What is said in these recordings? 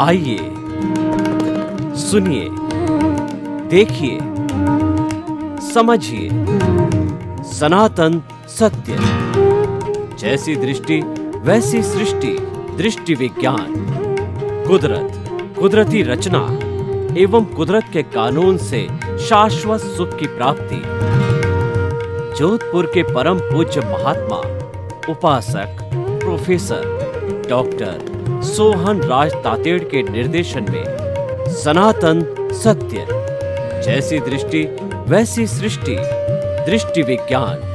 आइए, सुनिए, देखिए, समझिए सनातन सत्य। जैसी दृष्टि वैसी सृष्टि, दृष्टि विज्ञान। कुदरत, कुदरती रचना एवं कुदरत के कानून से शाश्वत सुख की प्राप्ति। जोधपुर के परम पूज्य महात्मा उपासक प्रोफेसर डॉक्टर सोहन राज तातेड़ के निर्देशन में सनातन सत्य। जैसी दृष्टि वैसी सृष्टि, दृष्टि विज्ञान।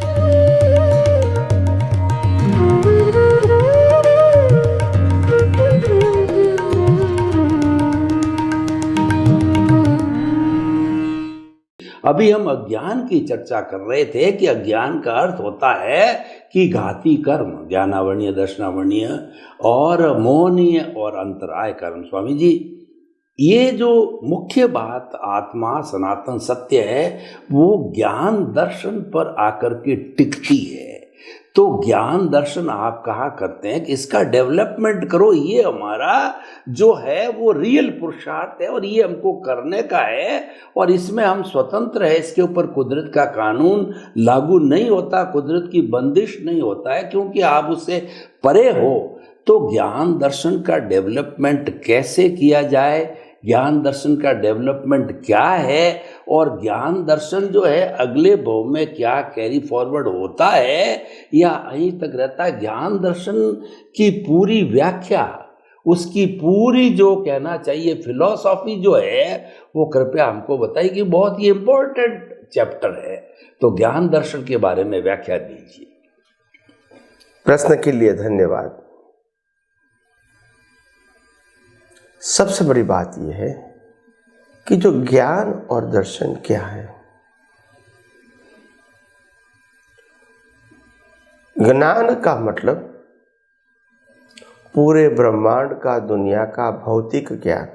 अभी हम अज्ञान की चर्चा कर रहे थे कि अज्ञान का अर्थ होता है कि घाती कर्म, ज्ञानावरणीय, दर्शनावरणीय और मोहनीय और अंतराय कर्म। स्वामी जी, ये जो मुख्य बात आत्मा सनातन सत्य है वो ज्ञान दर्शन पर आकर के टिकती है। तो ज्ञान दर्शन आप कहा करते हैं कि इसका डेवलपमेंट करो, ये हमारा जो है वो रियल पुरुषार्थ है और ये हमको करने का है और इसमें हम स्वतंत्र है। इसके ऊपर कुदरत का कानून लागू नहीं होता, कुदरत की बंदिश नहीं होता है, क्योंकि आप उससे परे हो। तो ज्ञान दर्शन का डेवलपमेंट कैसे किया जाए, ज्ञान दर्शन का डेवलपमेंट क्या है और ज्ञान दर्शन जो है अगले भव में क्या कैरी फॉरवर्ड होता है या यहीं तक रहता है, ज्ञान दर्शन की पूरी व्याख्या, उसकी पूरी जो कहना चाहिए फिलॉसफी जो है वो कृपया हमको बताइए कि बहुत ही इम्पोर्टेंट चैप्टर है। तो ज्ञान दर्शन के बारे में व्याख्या दीजिए। प्रश्न के लिए धन्यवाद। सबसे बड़ी बात यह है कि जो ज्ञान और दर्शन क्या है। ज्ञान का मतलब पूरे ब्रह्मांड का, दुनिया का भौतिक ज्ञान,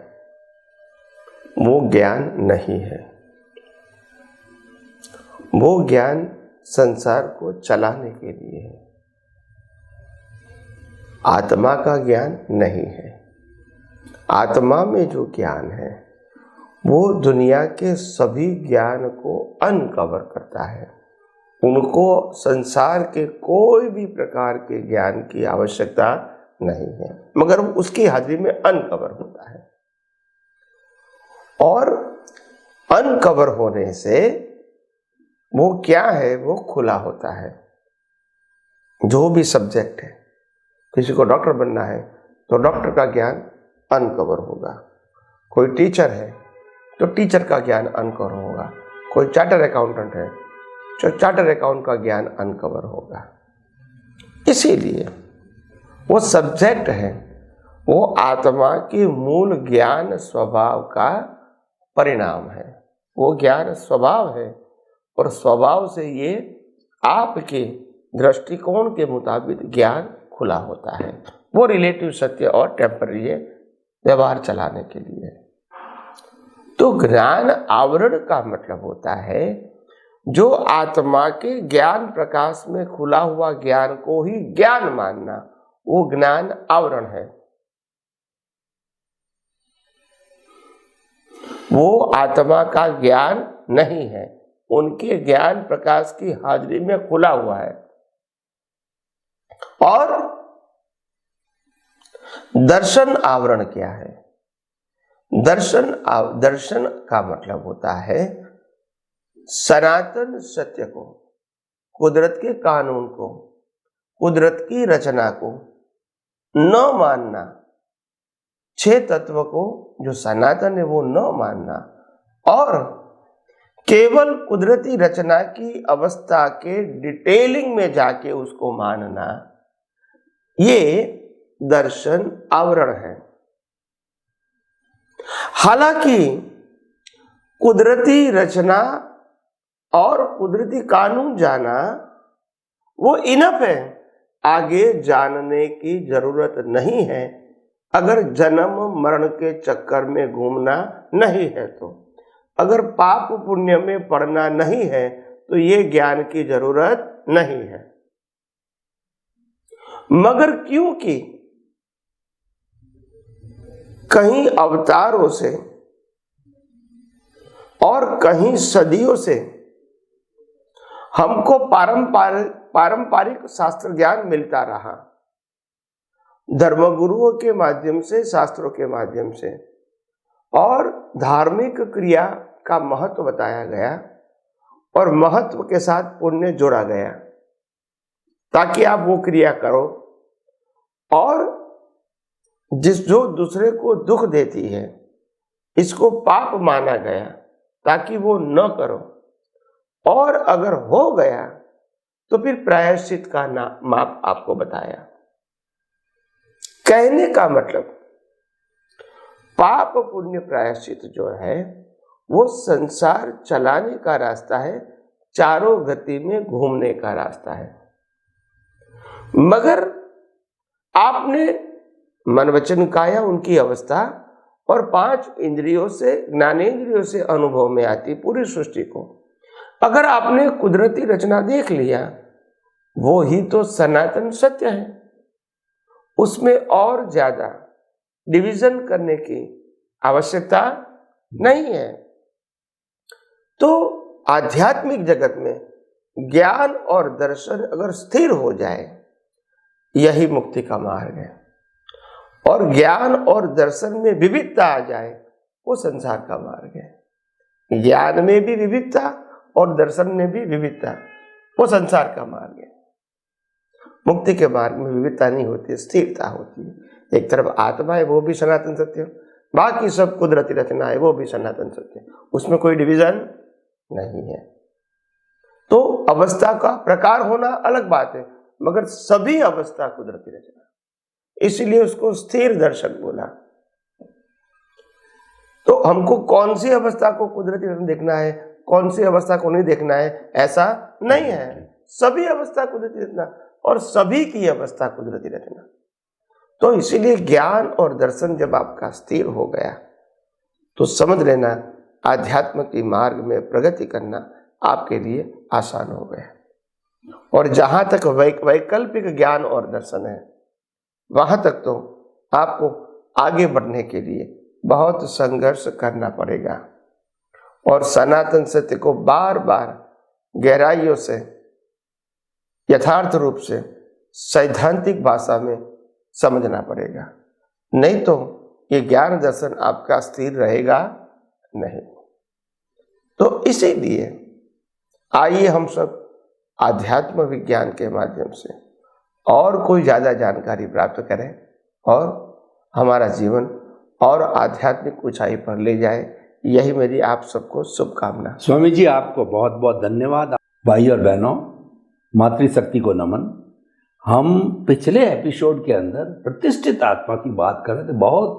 वो ज्ञान नहीं है। वो ज्ञान संसार को चलाने के लिए है, आत्मा का ज्ञान नहीं है। आत्मा में जो ज्ञान है वो दुनिया के सभी ज्ञान को अनकवर करता है। उनको संसार के कोई भी प्रकार के ज्ञान की आवश्यकता नहीं है, मगर उसकी हाजिरी में अनकवर होता है। और अनकवर होने से वो क्या है, वो खुला होता है। जो भी सब्जेक्ट है, किसी को डॉक्टर बनना है तो डॉक्टर का ज्ञान अनकवर होगा। कोई टीचर है तो टीचर का ज्ञान अनकवर होगा। कोई चार्टर अकाउंटेंट है तो चार्टर अकाउंट का ज्ञान अनकवर होगा। इसीलिए वो सब्जेक्ट है, वो आत्मा की मूल ज्ञान स्वभाव का परिणाम है। वो ज्ञान स्वभाव है और स्वभाव से ये आपके दृष्टिकोण के मुताबिक ज्ञान खुला होता है। वो रिलेटिव सत्य और टेम्पररी व्यवहार चलाने के लिए। तो ज्ञान आवरण का मतलब होता है जो आत्मा के ज्ञान प्रकाश में खुला हुआ ज्ञान को ही ज्ञान मानना, वो ज्ञान आवरण है। वो आत्मा का ज्ञान नहीं है, उनके ज्ञान प्रकाश की हाजिरी में खुला हुआ है। और दर्शन आवरण क्या है? दर्शन का मतलब होता है सनातन सत्य को, कुदरत के कानून को, कुदरत की रचना को न मानना, 6 तत्व को जो सनातन है वो न मानना और केवल कुदरती रचना की अवस्था के डिटेलिंग में जाके उसको मानना, ये दर्शन आवरण है। हालांकि कुदरती रचना और कुदरती कानून जाना वो इनफ है, आगे जानने की जरूरत नहीं है। अगर जन्म मरण के चक्कर में घूमना नहीं है तो, अगर पाप पुण्य में पड़ना नहीं है तो ये ज्ञान की जरूरत नहीं है। मगर क्योंकि कहीं अवतारों से और कहीं सदियों से हमको पारंपरिक शास्त्र ज्ञान मिलता रहा, धर्मगुरुओं के माध्यम से, शास्त्रों के माध्यम से, और धार्मिक क्रिया का महत्व बताया गया और महत्व के साथ पुण्य जोड़ा गया ताकि आप वो क्रिया करो, और जो दूसरे को दुख देती है इसको पाप माना गया ताकि वो न करो, और अगर हो गया तो फिर प्रायश्चित का माप आपको बताया। कहने का मतलब पाप पुण्य प्रायश्चित जो है वो संसार चलाने का रास्ता है, चारों गति में घूमने का रास्ता है। मगर आपने मन वचन काया उनकी अवस्था और 5 इंद्रियों से, ज्ञानेंद्रियों से अनुभव में आती पूरी सृष्टि को अगर आपने कुदरती रचना देख लिया, वो ही तो सनातन सत्य है। उसमें और ज्यादा डिवीजन करने की आवश्यकता नहीं है। तो आध्यात्मिक जगत में ज्ञान और दर्शन अगर स्थिर हो जाए, यही मुक्ति का मार्ग है। और ज्ञान और दर्शन में विविधता आ जाए, वो संसार का मार्ग है। ज्ञान में भी विविधता और दर्शन में भी विविधता, वो संसार का मार्ग है। मुक्ति के मार्ग में विविधता नहीं होती, स्थिरता होती है। एक तरफ आत्मा है, वो भी सनातन सत्य, बाकी सब कुदरती रचना है, वो भी सनातन सत्य, उसमें कोई डिवीजन नहीं है। तो अवस्था का प्रकार होना अलग बात है, मगर सभी अवस्था कुदरती रचना, इसलिए उसको स्थिर दर्शक बोला। तो हमको कौन सी अवस्था को कुदरती रचना देखना है, कौन सी अवस्था को नहीं देखना है, ऐसा नहीं है। सभी अवस्था कुदरती रचना और सभी की अवस्था कुदरती रचना। तो इसीलिए ज्ञान और दर्शन जब आपका स्थिर हो गया तो समझ लेना आध्यात्म के मार्ग में प्रगति करना आपके लिए आसान हो गया। और जहां तक वैकल्पिक ज्ञान और दर्शन है, वहां तक तो आपको आगे बढ़ने के लिए बहुत संघर्ष करना पड़ेगा और सनातन सत्य को बार बार गहराइयों से, यथार्थ रूप से, सैद्धांतिक भाषा में समझना पड़ेगा। नहीं तो ये ज्ञान दर्शन आपका स्थिर रहेगा नहीं। तो इसीलिए आइए हम सब आध्यात्म विज्ञान के माध्यम से और कोई ज्यादा जानकारी प्राप्त करें और हमारा जीवन और आध्यात्मिक ऊंचाई पर ले जाए। यही मेरी आप सबको शुभकामना। स्वामी जी, आपको बहुत बहुत धन्यवाद। भाई और बहनों, मातृशक्ति को नमन। हम पिछले एपिसोड के अंदर प्रतिष्ठित आत्मा की बात कर रहे थे। बहुत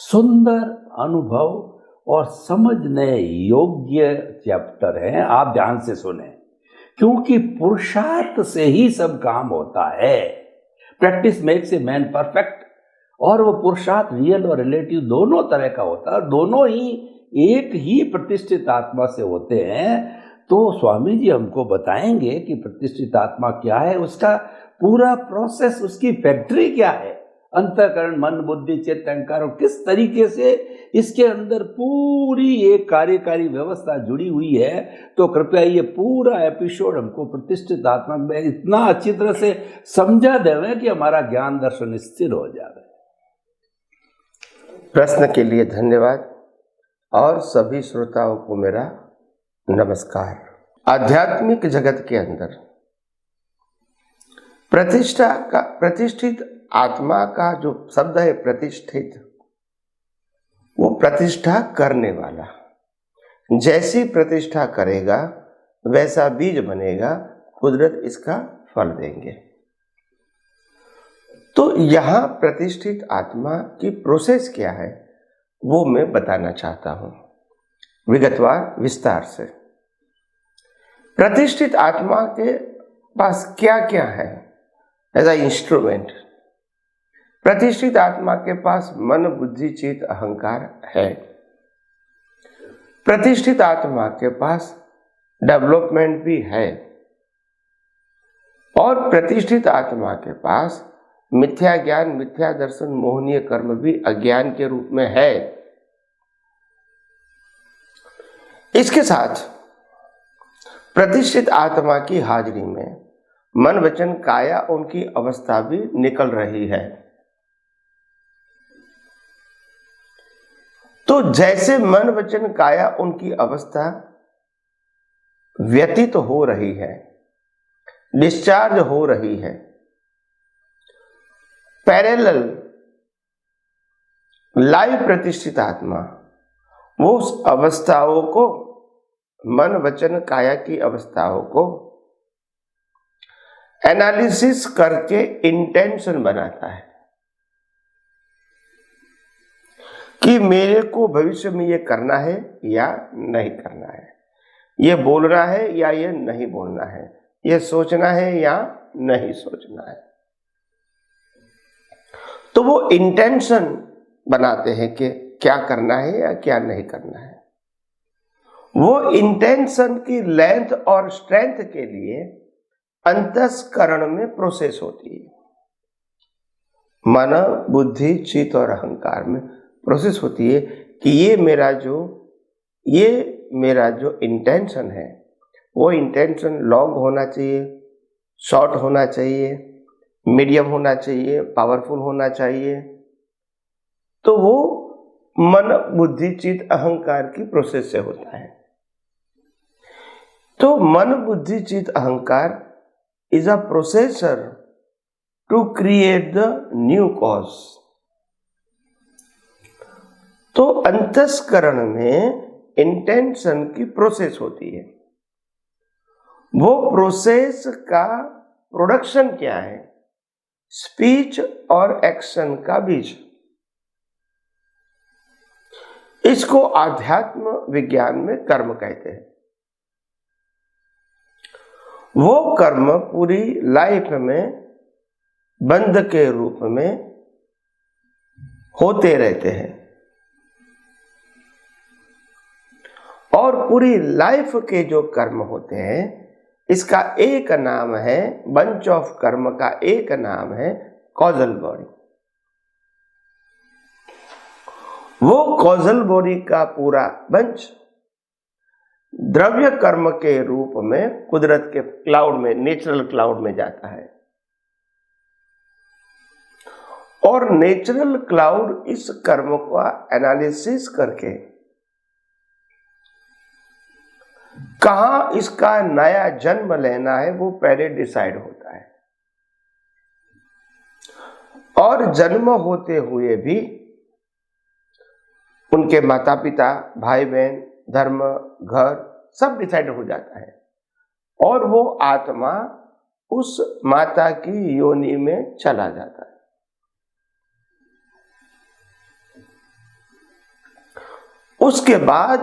सुंदर अनुभव और समझने योग्य चैप्टर है, आप ध्यान से सुने, क्योंकि पुरुषार्थ से ही सब काम होता है। Practice makes a man perfect. और वो पुरुषार्थ रियल और रिलेटिव दोनों तरह का होता है और दोनों ही एक ही प्रतिष्ठित आत्मा से होते हैं। तो स्वामी जी हमको बताएंगे कि प्रतिष्ठित आत्मा क्या है, उसका पूरा प्रोसेस, उसकी फैक्ट्री क्या है, अंतःकरण, मन, बुद्धि, चित्त, अहंकार, और किस तरीके से इसके अंदर पूरी एक कार्यकारी व्यवस्था जुड़ी हुई है। तो कृपया ये पूरा एपिसोड हमको प्रतिष्ठित आत्मा में इतना अच्छी तरह से समझा देवे कि हमारा ज्ञान दर्शन स्थिर हो जाए। प्रश्न के लिए धन्यवाद और सभी श्रोताओं को मेरा नमस्कार। आध्यात्मिक जगत के अंदर प्रतिष्ठित आत्मा का जो शब्द है प्रतिष्ठित, वो प्रतिष्ठा करने वाला। जैसी प्रतिष्ठा करेगा वैसा बीज बनेगा, कुदरत इसका फल देंगे। तो यहाँ प्रतिष्ठित आत्मा की प्रोसेस क्या है वो मैं बताना चाहता हूँ विगतवार विस्तार से। प्रतिष्ठित आत्मा के पास क्या क्या है एज अ इंस्ट्रूमेंट। प्रतिष्ठित आत्मा के पास मन, बुद्धि, चित्त, अहंकार है। प्रतिष्ठित आत्मा के पास डेवलपमेंट भी है और प्रतिष्ठित आत्मा के पास मिथ्या ज्ञान, मिथ्या दर्शन, मोहनीय कर्म भी अज्ञान के रूप में है। इसके साथ प्रतिष्ठित आत्मा की हाजिरी में मन वचन काया उनकी अवस्था भी निकल रही है। तो जैसे मन वचन काया उनकी अवस्था व्यतीत हो रही है, डिस्चार्ज हो रही है, पैरेलल लाइव प्रतिष्ठित आत्मा वो उस अवस्थाओं को, मन वचन काया की अवस्थाओं को एनालिसिस करके इंटेंशन बनाता है कि मेरे को भविष्य में ये करना है या नहीं करना है, ये बोलना है या ये नहीं बोलना है, ये सोचना है या नहीं सोचना है। तो वो इंटेंशन बनाते हैं कि क्या करना है या क्या नहीं करना है। वो इंटेंशन की लेंथ और स्ट्रेंथ के लिए अंतस्करण में प्रोसेस होती है, मन बुद्धि चित्त और अहंकार में प्रोसेस होती है कि ये मेरा जो इंटेंशन है वो इंटेंशन लॉन्ग होना चाहिए, शॉर्ट होना चाहिए, मीडियम होना चाहिए, पावरफुल होना चाहिए। तो वो मन बुद्धि चित्त अहंकार की प्रोसेस से होता है। तो मन बुद्धि चित्त अहंकार is a processor to create the new cause। तो अंतस्करण में इंटेंशन की प्रोसेस होती है। वो प्रोसेस का प्रोडक्शन क्या है? स्पीच और एक्शन का बीज। इसको आध्यात्म विज्ञान में कर्म कहते हैं। वो कर्म पूरी लाइफ में बंध के रूप में होते रहते हैं और पूरी लाइफ के जो कर्म होते हैं इसका एक नाम है, बंच ऑफ कर्म का एक नाम है कॉजल बॉडी। वो कॉजल बॉडी का पूरा बंच द्रव्य कर्म के रूप में कुदरत के क्लाउड में, नेचुरल क्लाउड में जाता है और नेचुरल क्लाउड इस कर्म का एनालिसिस करके कहां इसका नया जन्म लेना है वो पहले डिसाइड होता है। और जन्म होते हुए भी उनके माता पिता, भाई बहन, धर्म, घर सब डिसाइड हो जाता है और वो आत्मा उस माता की योनि में चला जाता है। उसके बाद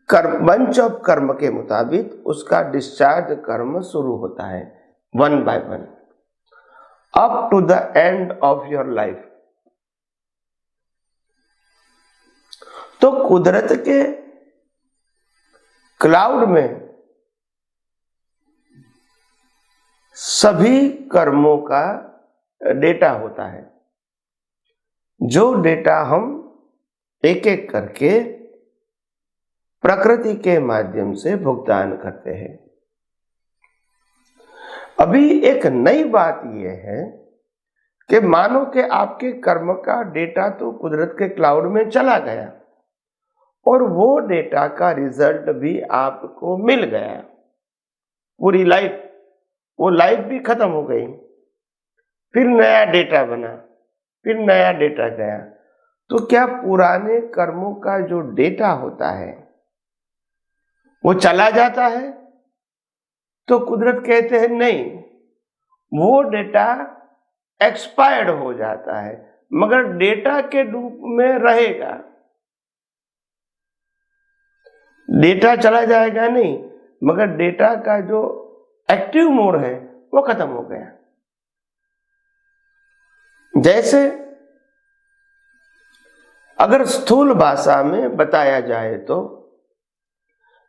कर्म, बंच ऑफ कर्म के मुताबिक उसका डिस्चार्ज कर्म शुरू होता है, one by one, up to the end of your life. तो कुदरत के क्लाउड में सभी कर्मों का डेटा होता है, जो डेटा हम एक एक करके प्रकृति के माध्यम से भुगतान करते हैं। अभी एक नई बात यह है कि मानो कि आपके कर्म का डेटा तो कुदरत के क्लाउड में चला गया और वो डेटा का रिजल्ट भी आपको मिल गया, पूरी लाइफ, वो लाइफ भी खत्म हो गई, फिर नया डेटा बना, फिर नया डेटा गया। तो क्या पुराने कर्मों का जो डेटा होता है वो चला जाता है? तो कुदरत कहते हैं नहीं, वो डेटा एक्सपायर्ड हो जाता है मगर डेटा के रूप में रहेगा। डेटा चला जाएगा नहीं मगर डेटा का जो एक्टिव मोड है वो खत्म हो गया। जैसे अगर स्थूल भाषा में बताया जाए तो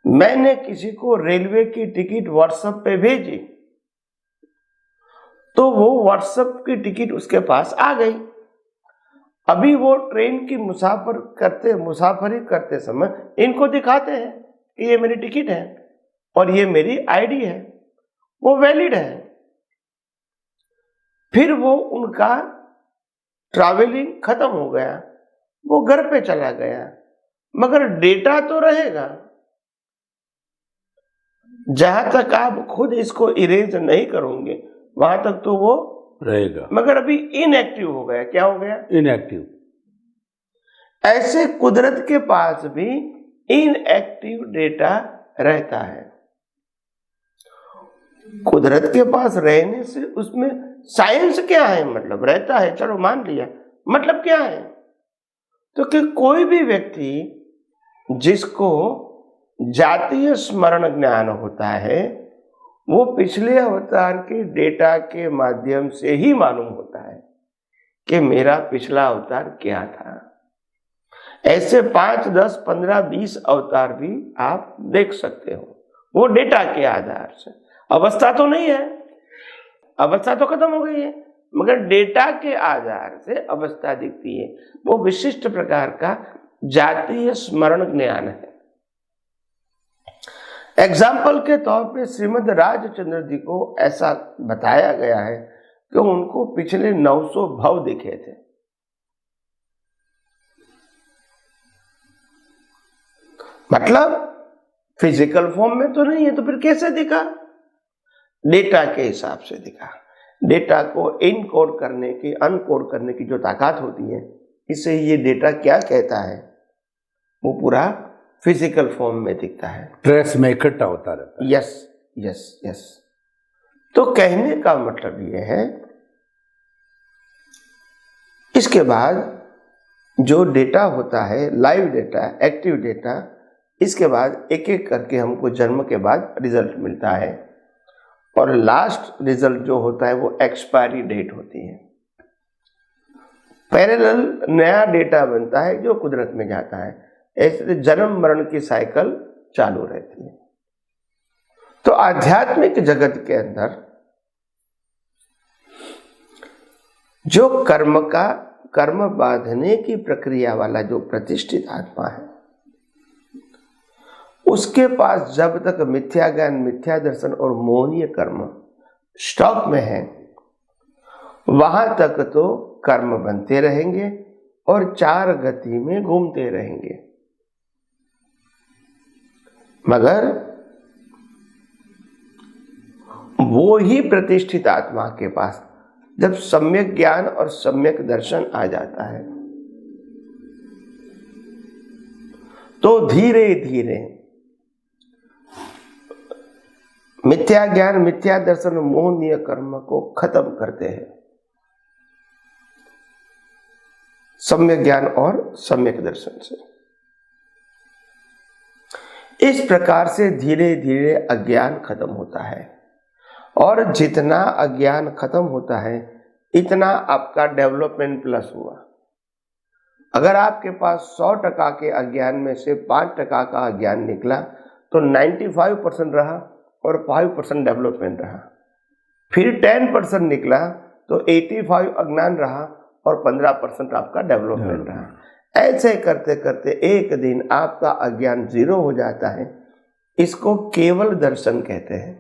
मैंने किसी को रेलवे की टिकट व्हाट्सएप पे भेजी तो वो व्हाट्सएप की टिकट उसके पास आ गई। अभी वो ट्रेन की मुसाफरी करते समय इनको दिखाते हैं कि ये मेरी टिकट है और ये मेरी आईडी है, वो वैलिड है। फिर वो उनका ट्रैवलिंग खत्म हो गया, वो घर पे चला गया, मगर डेटा तो रहेगा। जहां तक आप खुद इसको इरेज नहीं करोगे वहां तक तो वो रहेगा, मगर अभी इनएक्टिव हो गया। क्या हो गया? इनएक्टिव। ऐसे कुदरत के पास भी इनएक्टिव डेटा रहता है। कुदरत के पास रहने से उसमें साइंस क्या है? मतलब रहता है, चलो मान लिया, मतलब क्या है? तो कि कोई भी व्यक्ति जिसको जातीय स्मरण ज्ञान होता है वो पिछले अवतार के डेटा के माध्यम से ही मालूम होता है कि मेरा पिछला अवतार क्या था। ऐसे 5, 10, 15, 20 अवतार भी आप देख सकते हो, वो डेटा के आधार से। अवस्था तो नहीं है, अवस्था तो खत्म हो गई है, मगर डेटा के आधार से अवस्था दिखती है। वो विशिष्ट प्रकार का जातीय स्मरण ज्ञान है। एग्जाम्पल के तौर पे श्रीमद राजचंद्र जी को ऐसा बताया गया है कि उनको पिछले 900 भव दिखे थे। मतलब फिजिकल फॉर्म में तो नहीं है, तो फिर कैसे दिखा? डेटा के हिसाब से दिखा। डेटा को इनकोड करने की, अनकोड करने की जो ताकत होती है, इससे ये डेटा क्या कहता है वो पूरा फिजिकल फॉर्म में दिखता है, ट्रेस में इकट्ठा होता रहता है। Yes yes yes. तो कहने का मतलब ये है, इसके बाद जो डेटा होता है, लाइव डेटा, एक्टिव डेटा, इसके बाद एक एक करके हमको जन्म के बाद रिजल्ट मिलता है और लास्ट रिजल्ट जो होता है वो एक्सपायरी डेट होती है। पैरेलल नया डेटा बनता है जो कुदरत में जाता है। ऐसे जन्म मरण की साइकिल चालू रहती है। तो आध्यात्मिक जगत के अंदर जो कर्म बांधने की प्रक्रिया वाला जो प्रतिष्ठित आत्मा है, उसके पास जब तक मिथ्या ज्ञान, मिथ्या दर्शन और मोहनीय कर्म स्टॉक में है, वहां तक तो कर्म बनते रहेंगे और 4 गति में घूमते रहेंगे। मगर वो ही प्रतिष्ठित आत्मा के पास जब सम्यक ज्ञान और सम्यक दर्शन आ जाता है तो धीरे धीरे मिथ्या ज्ञान, मिथ्या दर्शन, मोहनीय कर्म को खत्म करते हैं सम्यक ज्ञान और सम्यक दर्शन से। इस प्रकार से धीरे धीरे अज्ञान खत्म होता है और जितना अज्ञान खत्म होता है इतना आपका डेवलपमेंट प्लस हुआ। अगर आपके पास 100% के अज्ञान में से 5% का अज्ञान निकला तो 95% रहा और 5% डेवलपमेंट रहा। फिर 10% निकला तो 85 अज्ञान रहा और 15% आपका डेवलपमेंट रहा। ऐसे करते करते एक दिन आपका अज्ञान 0 हो जाता है। इसको केवल दर्शन कहते हैं।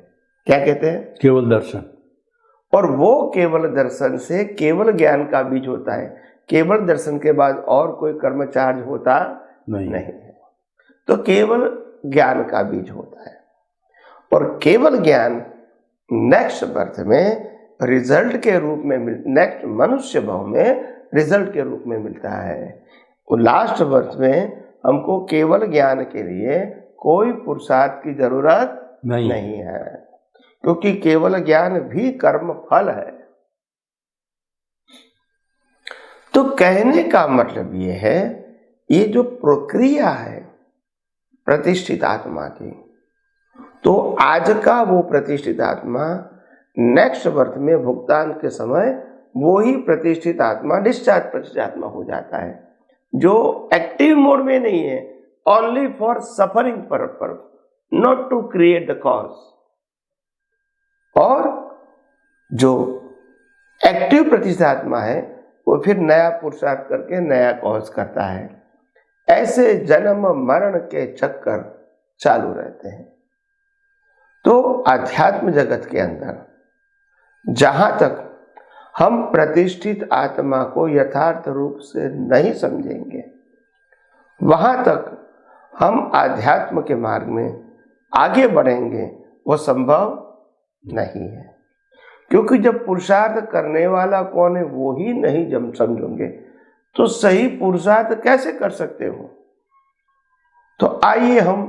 क्या कहते हैं? केवल दर्शन। और वो केवल दर्शन से केवल ज्ञान का बीज होता है। केवल दर्शन के बाद और कोई कर्म चार्ज होता नहीं है, तो केवल ज्ञान का बीज होता है। और केवल ज्ञान नेक्स्ट बर्थ में रिजल्ट के रूप में, नेक्स्ट मनुष्य भाव में रिजल्ट के रूप में मिलता है। और लास्ट बर्थ में हमको केवल ज्ञान के लिए कोई पुरुषार्थ की जरूरत नहीं है, क्योंकि केवल ज्ञान भी कर्म फल है। तो कहने का मतलब ये है, ये जो प्रक्रिया है प्रतिष्ठित आत्मा की, तो आज का वो प्रतिष्ठित आत्मा नेक्स्ट बर्थ में भुगतान के समय वो ही प्रतिष्ठित आत्मा डिस्चार्ज प्रतिष्ठित आत्मा हो जाता है, जो एक्टिव मोड में नहीं है, only for suffering purpose, not to create the cause. और जो एक्टिव प्रतिष्ठात्मा है वो फिर नया पुरुषार्थ करके नया कॉज करता है। ऐसे जन्म मरण के चक्कर चालू रहते हैं। तो आध्यात्म जगत के अंदर जहां तक हम प्रतिष्ठित आत्मा को यथार्थ रूप से नहीं समझेंगे, वहां तक हम आध्यात्म के मार्ग में आगे बढ़ेंगे वो संभव नहीं है। क्योंकि जब पुरुषार्थ करने वाला कौन है वो ही नहीं जब समझोगे तो सही पुरुषार्थ कैसे कर सकते हो। तो आइए हम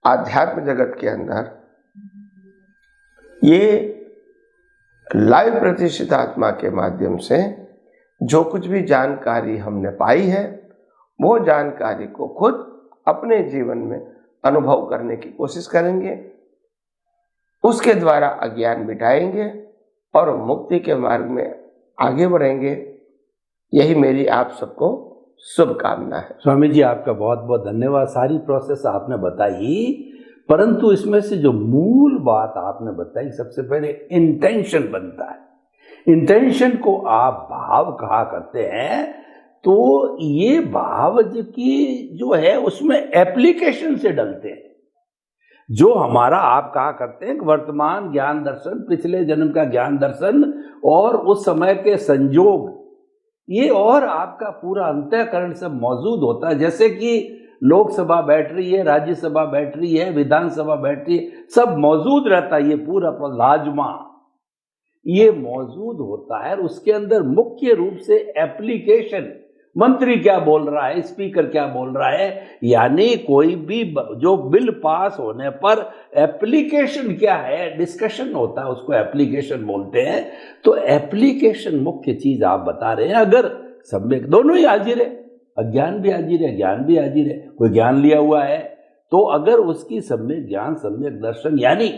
आध्यात्म जगत के अंदर ये लाइव प्रतिष्ठित आत्मा के माध्यम से जो कुछ भी जानकारी हमने पाई है वो जानकारी को खुद अपने जीवन में अनुभव करने की कोशिश करेंगे। उसके द्वारा अज्ञान मिटाएंगे और मुक्ति के मार्ग में आगे बढ़ेंगे। यही मेरी आप सबको शुभकामना है। स्वामी जी आपका बहुत बहुत धन्यवाद। सारी प्रोसेस आपने बताई, परंतु इसमें से जो मूल बात आपने बताई, सबसे पहले इंटेंशन बनता है। इंटेंशन को आप भाव कहा करते हैं, तो ये भाव की जो है उसमें एप्लीकेशन से डलते हैं। जो हमारा आप कहा करते हैं कि वर्तमान ज्ञान दर्शन, पिछले जन्म का ज्ञान दर्शन और उस समय के संजोग, ये और आपका पूरा अंतःकरण सब मौजूद होता है। जैसे कि लोकसभा बैठ रही है, राज्यसभा बैठ रही है, विधानसभा बैठ रही है, सब मौजूद रहता है। ये पूरा लाजमा ये मौजूद होता है और उसके अंदर मुख्य रूप से एप्लीकेशन, मंत्री क्या बोल रहा है, स्पीकर क्या बोल रहा है, यानी कोई भी जो बिल पास होने पर एप्लीकेशन क्या है, डिस्कशन होता है, उसको एप्लीकेशन बोलते हैं। तो एप्लीकेशन मुख्य चीज आप बता रहे हैं। अगर सम्यक दोनों ही हाजिर है, अज्ञान भी हाजिर है, ज्ञान भी हाजिर है। कोई ज्ञान लिया हुआ है तो अगर उसकी सम्यक ज्ञान, सम्यक दर्शन यानी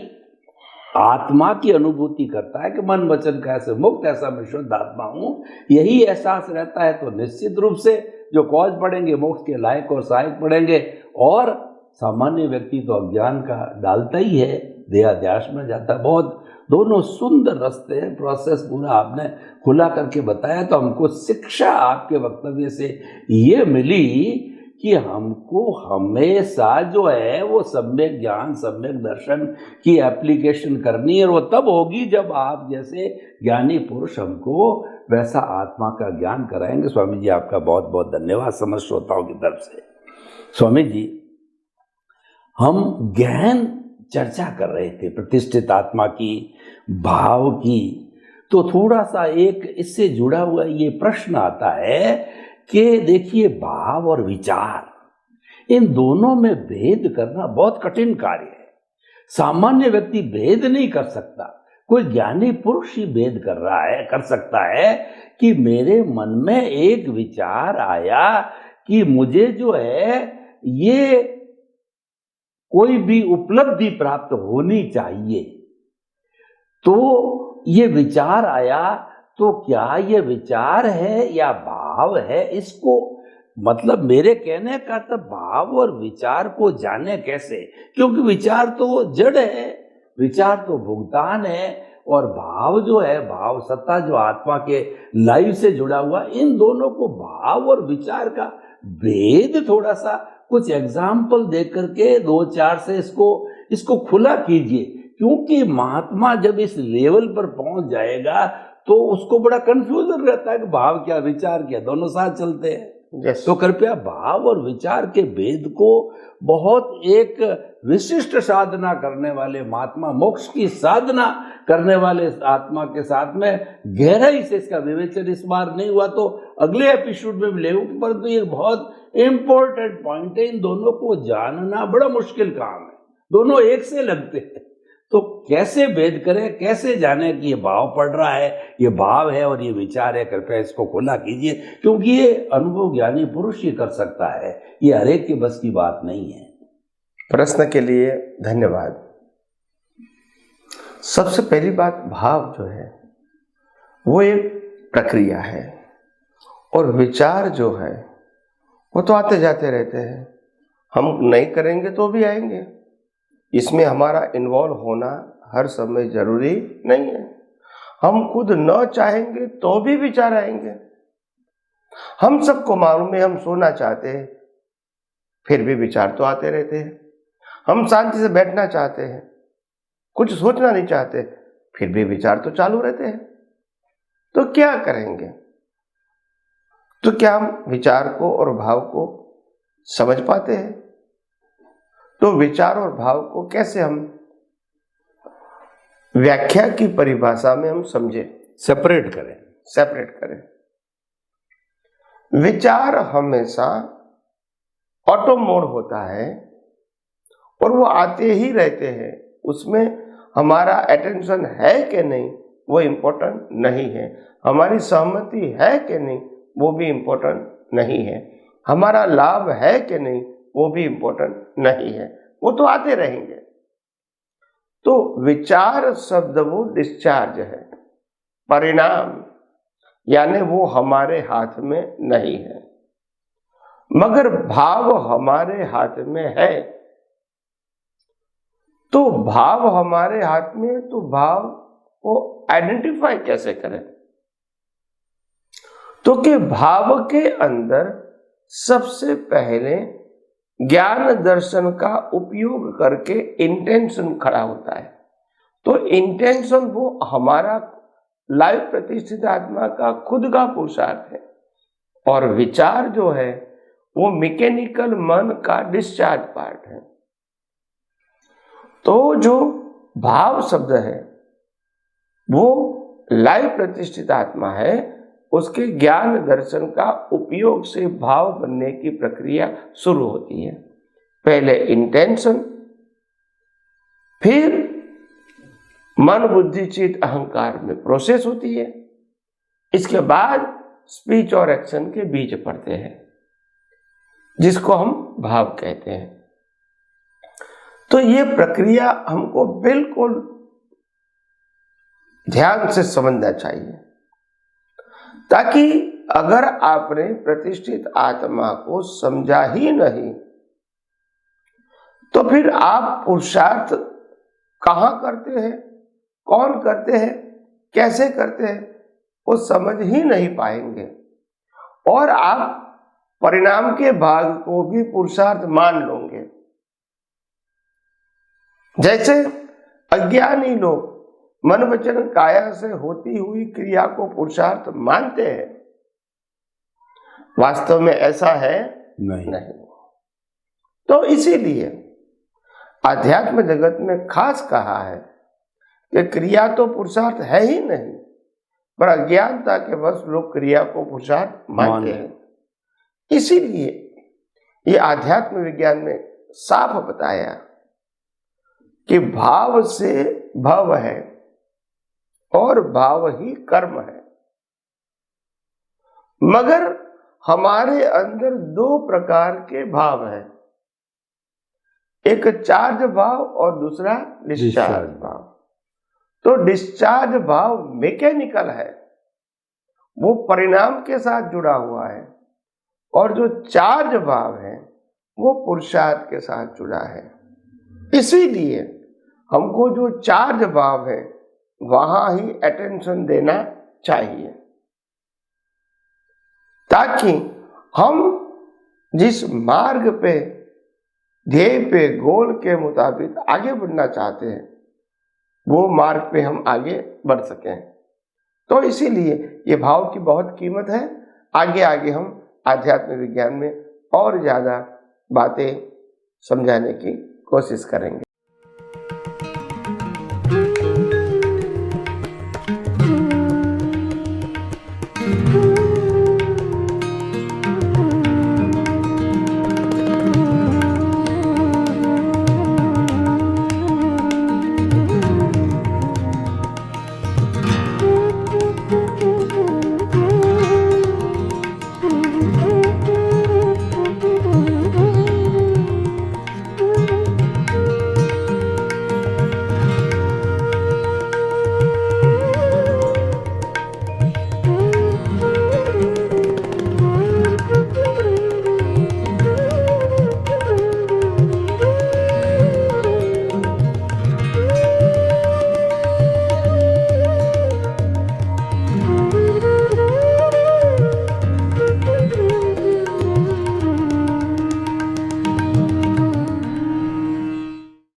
आत्मा की अनुभूति करता है कि मन वचन कैसे मुक्त, ऐसा मैं शुद्ध आत्मा हूं, यही एहसास रहता है, तो निश्चित रूप से जो कॉज पढ़ेंगे मोक्ष के लायक और सहायक पढ़ेंगे। और सामान्य व्यक्ति तो अज्ञान का डालता ही है, देहाध्यास में जाता है। बहुत दोनों सुंदर रास्ते हैं, प्रोसेस पूरा आपने खुला करके बताया। तो हमको शिक्षा आपके वक्तव्य से ये मिली कि हमको हमेशा जो है वो सम्यक ज्ञान, सम्यक दर्शन की एप्लीकेशन करनी है। और वो तब होगी जब आप जैसे ज्ञानी पुरुष हमको वैसा आत्मा का ज्ञान कराएंगे। स्वामी जी आपका बहुत बहुत धन्यवाद समस्त श्रोताओं की तरफ से। स्वामी जी, हम गहन चर्चा कर रहे थे प्रतिष्ठित आत्मा की, भाव की, तो थोड़ा सा एक इससे जुड़ा हुआ ये प्रश्न आता है कि देखिए, भाव और विचार, इन दोनों में भेद करना बहुत कठिन कार्य है। सामान्य व्यक्ति भेद नहीं कर सकता, कोई ज्ञानी पुरुष ही भेद कर सकता है कि मेरे मन में एक विचार आया कि मुझे जो है ये कोई भी उपलब्धि प्राप्त होनी चाहिए। तो ये विचार आया, तो क्या ये विचार है या भाव है? इसको मतलब मेरे कहने का तो भाव और विचार को जाने कैसे, क्योंकि विचार तो जड़ है, विचार तो भुगतान है, और भाव जो है, भाव सत्ता जो आत्मा के लाइव से जुड़ा हुआ, इन दोनों को भाव और विचार का भेद थोड़ा सा कुछ एग्जाम्पल दे करके 2-4 से इसको खुला कीजिए। क्योंकि महात्मा जब इस लेवल पर पहुंच जाएगा तो उसको बड़ा कंफ्यूजन रहता है कि भाव क्या विचार क्या, दोनों साथ चलते हैं। yes. तो कृपया भाव और विचार के भेद को बहुत एक विशिष्ट साधना करने वाले महात्मा, मोक्ष की साधना करने वाले आत्मा के साथ में गहराई से इसका विवेचन इस बार नहीं हुआ तो अगले एपिसोड में भी ले, परंतु ये बहुत इंपॉर्टेंट पॉइंट है। इन दोनों को जानना बड़ा मुश्किल काम है, दोनों एक से लगते हैं। तो कैसे भेद करें, कैसे जाने कि ये भाव पड़ रहा है, ये भाव है और ये विचार है? कृपया इसको खुला कीजिए, क्योंकि ये अनुभव ज्ञानी पुरुष ही कर सकता है, ये हरेक के बस की बात नहीं है। प्रश्न के लिए धन्यवाद। सबसे पहली बात, भाव जो है वो एक प्रक्रिया है और विचार जो है वो तो आते जाते रहते हैं। हम नहीं करेंगे तो भी आएंगे, इसमें हमारा इन्वॉल्व होना हर समय जरूरी नहीं है। हम खुद न चाहेंगे तो भी विचार आएंगे। हम सबको मालूम है हम सोना चाहते हैं, फिर भी विचार तो आते रहते हैं। हम शांति से बैठना चाहते हैं, कुछ सोचना नहीं चाहते, फिर भी विचार तो चालू रहते हैं। तो क्या करेंगे? तो क्या हम विचार को और भाव को समझ पाते हैं? तो विचार और भाव को कैसे हम व्याख्या की परिभाषा में हम समझें, सेपरेट करें। विचार हमेशा ऑटो मोड होता है और वो आते ही रहते हैं। उसमें हमारा अटेंशन है कि नहीं वो इम्पोर्टेंट नहीं है, हमारी सहमति है कि नहीं वो भी इम्पोर्टेंट नहीं है, हमारा लाभ है कि नहीं वो भी इम्पोर्टेंट नहीं है, वो तो आते रहेंगे। तो विचार शब्द वो डिस्चार्ज है, परिणाम, यानी वो हमारे हाथ में नहीं है। मगर भाव हमारे हाथ में है। तो भाव हमारे हाथ में, तो भाव को आइडेंटिफाई कैसे करें? तो कि भाव के अंदर सबसे पहले ज्ञान दर्शन का उपयोग करके इंटेंशन खड़ा होता है। तो इंटेंशन वो हमारा लाइव प्रतिष्ठित आत्मा का खुद का पुरुषार्थ है, और विचार जो है वो मैकेनिकल मन का डिस्चार्ज पार्ट है। तो जो भाव शब्द है वो लाइव प्रतिष्ठित आत्मा है, उसके ज्ञान दर्शन का उपयोग से भाव बनने की प्रक्रिया शुरू होती है। पहले इंटेंशन, फिर मन बुद्धि चित्त अहंकार में प्रोसेस होती है, इसके बाद स्पीच और एक्शन के बीज पड़ते हैं, जिसको हम भाव कहते हैं। तो ये प्रक्रिया हमको बिल्कुल ध्यान से समझना चाहिए, ताकि अगर आपने प्रतिष्ठित आत्मा को समझा ही नहीं तो फिर आप पुरुषार्थ कहाँ करते हैं, कौन करते हैं, कैसे करते हैं, वो समझ ही नहीं पाएंगे, और आप परिणाम के भाग को भी पुरुषार्थ मान लोगे। जैसे अज्ञानी लोग मन वचन काया से होती हुई क्रिया को पुरुषार्थ मानते हैं, वास्तव में ऐसा है नहीं। तो इसीलिए आध्यात्म जगत में खास कहा है कि क्रिया तो पुरुषार्थ है ही नहीं, पर अज्ञानता के वश लोग क्रिया को पुरुषार्थ मानते हैं। इसीलिए ये आध्यात्म विज्ञान में साफ बताया कि भाव से भव है और भाव ही कर्म है। मगर हमारे अंदर दो प्रकार के भाव हैं, एक चार्ज भाव और दूसरा डिस्चार्ज भाव। तो डिस्चार्ज भाव मैकेनिकल है, वो परिणाम के साथ जुड़ा हुआ है, और जो चार्ज भाव है वो पुरुषार्थ के साथ जुड़ा है। इसीलिए हमको जो चार्ज भाव है वहां ही अटेंशन देना चाहिए, ताकि हम जिस मार्ग पे, ध्येय पे, गोल के मुताबिक आगे बढ़ना चाहते हैं वो मार्ग पे हम आगे बढ़ सकें। तो इसीलिए ये भाव की बहुत कीमत है। आगे आगे हम आध्यात्म विज्ञान में और ज्यादा बातें समझाने की कोशिश करेंगे।